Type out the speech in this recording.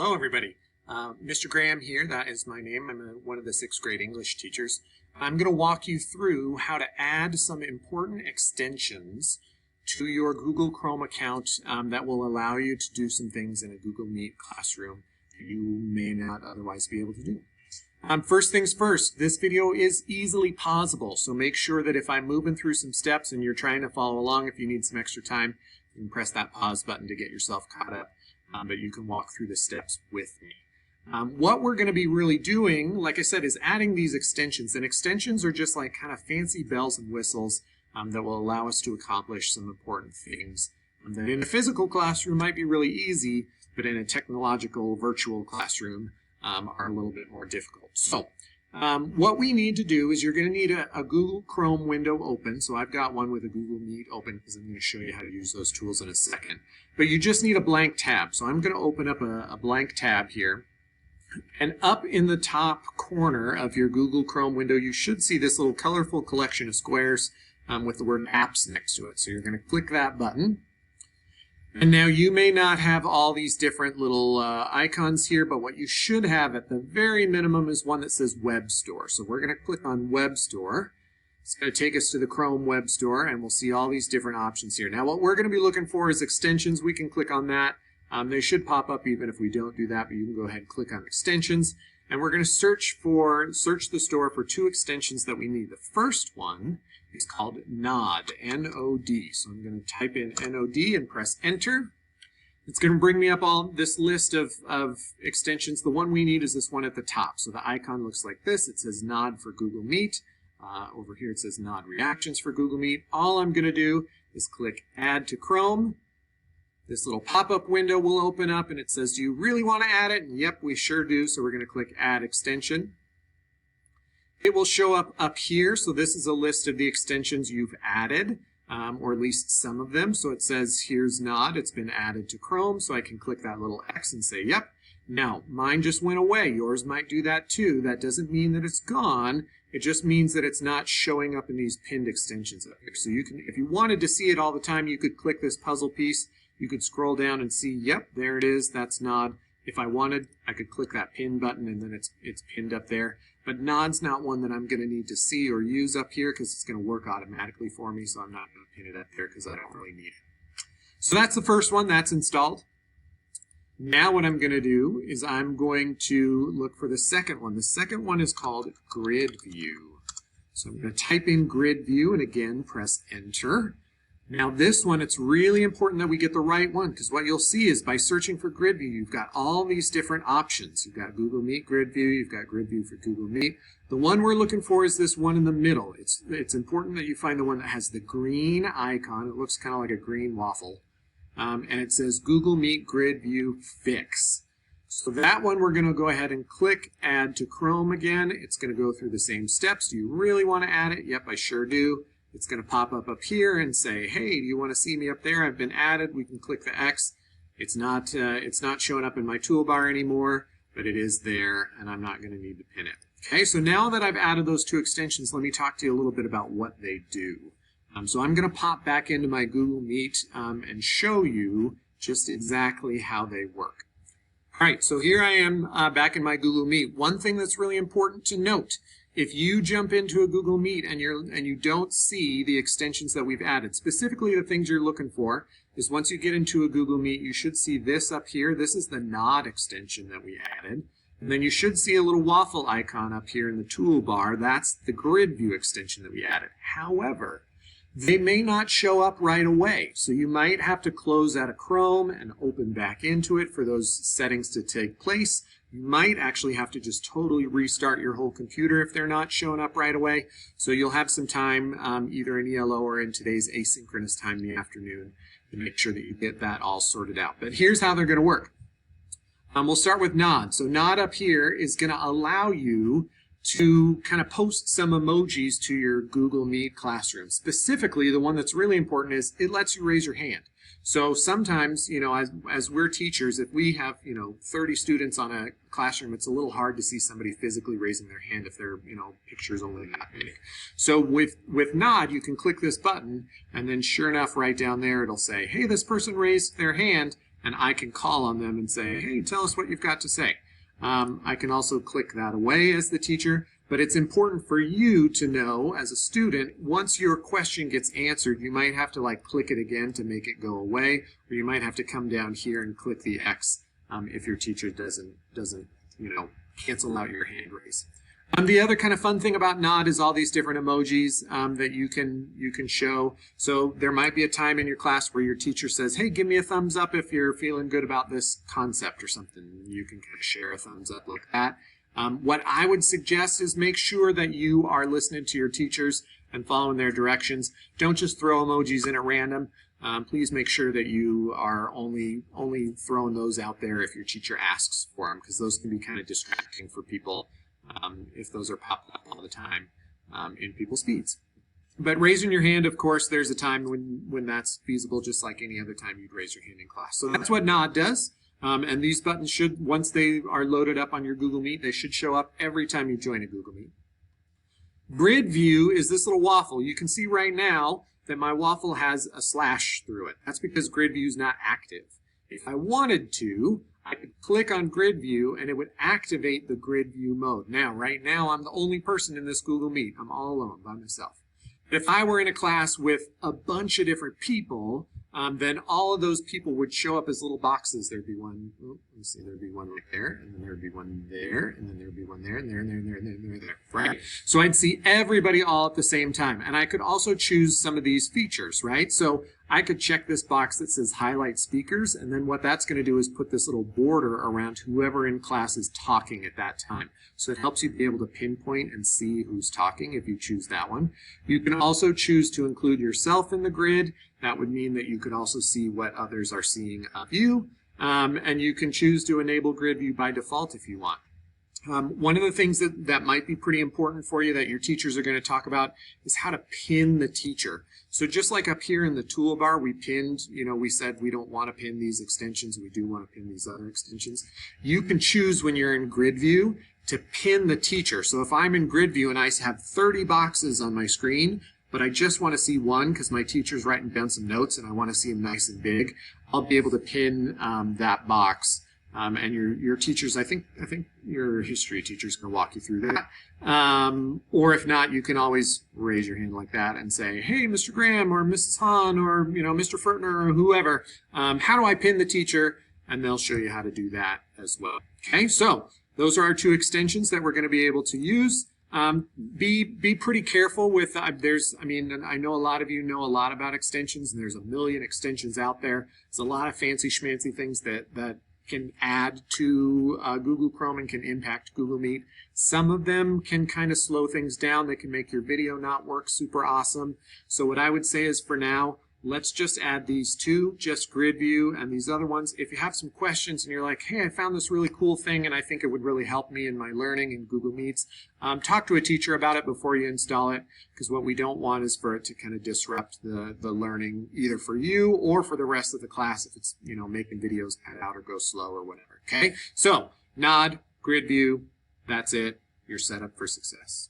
Hello, everybody. Mr. Graham here. That is my name. I'm one of the 6th grade English teachers. I'm going to walk you through how to add some important extensions to your Google Chrome account that will allow you to do some things in a Google Meet classroom that you may not otherwise be able to do. First things first, this video is easily pausable, so make sure that if I'm moving through some steps and you're trying to follow along, if you need some extra time, you can press that pause button to get yourself caught up. But you can walk through the steps with me. What we're going to be really doing, like I said, is adding these extensions. And extensions are just like kind of fancy bells and whistles that will allow us to accomplish some important things that in a physical classroom might be really easy, but in a technological virtual classroom are a little bit more difficult. So what we need to do is you're going to need a Google Chrome window open. So I've got one with a Google Meet open because I'm going to show you how to use those tools in a second. But you just need a blank tab. So I'm going to open up a blank tab here. And up in the top corner of your Google Chrome window, you should see this little colorful collection of squares with the word apps next to it. So you're going to click that button. And now you may not have all these different little icons here, but what you should have at the very minimum is one that says Web Store. So we're going to click on Web Store. It's going to take us to the Chrome Web Store, and we'll see all these different options here. Now what we're going to be looking for is extensions. We can click on that. They should pop up even if we don't do that, but you can go ahead and click on extensions. And we're going to search the store for 2 extensions that we need. The first one is called Nod, N-O-D. So I'm going to type in N-O-D and press enter. It's going to bring me up all this list of extensions. The one we need is this one at the top. So the icon looks like this. It says Nod for Google Meet. Over here it says Nod Reactions for Google Meet. All I'm going to do is click Add to Chrome. This little pop-up window will open up and it says, do you really want to add it? And yep, we sure do. So we're going to click Add Extension. It will show up here. So this is a list of the extensions you've added, or at least some of them. So it says here's Nod. It's been added to Chrome. So I can click that little X and say, yep. Now, mine just went away. Yours might do that too. That doesn't mean that it's gone. It just means that it's not showing up in these pinned extensions up here. So you can, if you wanted to see it all the time, you could click this puzzle piece. You could scroll down and see, yep, there it is. That's Nod. If I wanted, I could click that pin button and then it's pinned up there. But Nod's not one that I'm going to need to see or use up here because it's going to work automatically for me, so I'm not going to pin it up there because I don't really need it. So that's the first one. That's installed. Now what I'm going to do is I'm going to look for the second one. The second one is called Grid View. So I'm going to type in Grid View and again press Enter. Now this one, it's really important that we get the right one because what you'll see is by searching for Grid View, you've got all these different options. You've got Google Meet Grid View, you've got Grid View for Google Meet. The one we're looking for is this one in the middle. It's important that you find the one that has the green icon. It looks kind of like a green waffle. And it says Google Meet Grid View Fix. So that one we're going to go ahead and click Add to Chrome again. It's going to go through the same steps. Do you really want to add it? Yep, I sure do. It's going to pop up here and say, hey, do you want to see me up there? I've been added. We can click the X. It's not showing up in my toolbar anymore, but it is there, and I'm not going to need to pin it. Okay, so now that I've added those 2 extensions, let me talk to you a little bit about what they do. So I'm going to pop back into my Google Meet and show you just exactly how they work. All right, so here I am back in my Google Meet. One thing that's really important to note, if you jump into a Google Meet and you don't see the extensions that we've added, specifically the things you're looking for, is once you get into a Google Meet, you should see this up here. This is the Nod extension that we added. And then you should see a little waffle icon up here in the toolbar. That's the Grid View extension that we added. However, they may not show up right away. So you might have to close out of Chrome and open back into it for those settings to take place. You might actually have to just totally restart your whole computer if they're not showing up right away. So you'll have some time either in ELO or in today's asynchronous time in the afternoon to make sure that you get that all sorted out. But here's how they're going to work. We'll start with Nod. So Nod up here is going to allow you to kind of post some emojis to your Google Meet classroom. Specifically, the one that's really important is it lets you raise your hand. So sometimes, you know, as we're teachers, if we have, 30 students on a classroom, it's a little hard to see somebody physically raising their hand if their, picture's only that big. So with Nod, you can click this button, and then sure enough, right down there, it'll say, hey, this person raised their hand, and I can call on them and say, hey, tell us what you've got to say. I can also click that away as the teacher, but it's important for you to know as a student, once your question gets answered, you might have to like click it again to make it go away, or you might have to come down here and click the X if your teacher doesn't cancel out your hand raise. The other kind of fun thing about Nod is all these different emojis that you can show. So there might be a time in your class where your teacher says, hey, give me a thumbs up if you're feeling good about this concept or something. You can kind of share a thumbs up like that. What I would suggest is make sure that you are listening to your teachers and following their directions. Don't just throw emojis in at random. Please make sure that you are only throwing those out there if your teacher asks for them, because those can be kind of distracting for people if those are popping up all the time in people's feeds. But raising your hand, of course, there's a time when that's feasible, just like any other time you'd raise your hand in class. So that's what Nod does. And these buttons should, once they are loaded up on your Google Meet, they should show up every time you join a Google Meet. Grid view is this little waffle. You can see right now that my waffle has a slash through it. That's because grid view is not active. If I wanted to, I could click on grid view and it would activate the grid view mode. Now, right now, I'm the only person in this Google Meet. I'm all alone by myself. But if I were in a class with a bunch of different people, then all of those people would show up as little boxes. There'd be one, let's see, there'd be one right there, and then there'd be one there, and then there'd be one there, and there, and there, and there, and there, and there, right? So I'd see everybody all at the same time. And I could also choose some of these features, right? So I could check this box that says highlight speakers, and then what that's going to do is put this little border around whoever in class is talking at that time. So it helps you be able to pinpoint and see who's talking if you choose that one. You can also choose to include yourself in the grid. That would mean that you could also see what others are seeing of you. And you can choose to enable grid view by default if you want. One of the things that might be pretty important for you that your teachers are going to talk about is how to pin the teacher. So just like up here in the toolbar, we pinned, we said we don't want to pin these extensions. We do want to pin these other extensions. You can choose when you're in grid view to pin the teacher. So if I'm in grid view and I have 30 boxes on my screen, but I just want to see one because my teacher's writing down some notes and I want to see them nice and big, I'll be able to pin that box. And your teachers, I think your history teacher's going to walk you through that. Or if not, you can always raise your hand like that and say, hey, Mr. Graham or Mrs. Hahn or Mr. Furtner or whoever, how do I pin the teacher? And they'll show you how to do that as well. Okay, so those are our two extensions that we're going to be able to use. Be pretty careful with, I know a lot of you know a lot about extensions, and there's a million extensions out there. There's a lot of fancy schmancy things that can add to Google Chrome and can impact Google Meet. Some of them can kind of slow things down. They can make your video not work super awesome. So what I would say is for now, let's just add these two, just grid view and these other ones. If you have some questions and you're like, hey, I found this really cool thing and I think it would really help me in my learning in Google Meets, talk to a teacher about it before you install it, because what we don't want is for it to kind of disrupt the learning either for you or for the rest of the class if it's, making videos cut out or go slow or whatever. Okay, so Nod, grid view, that's it. You're set up for success.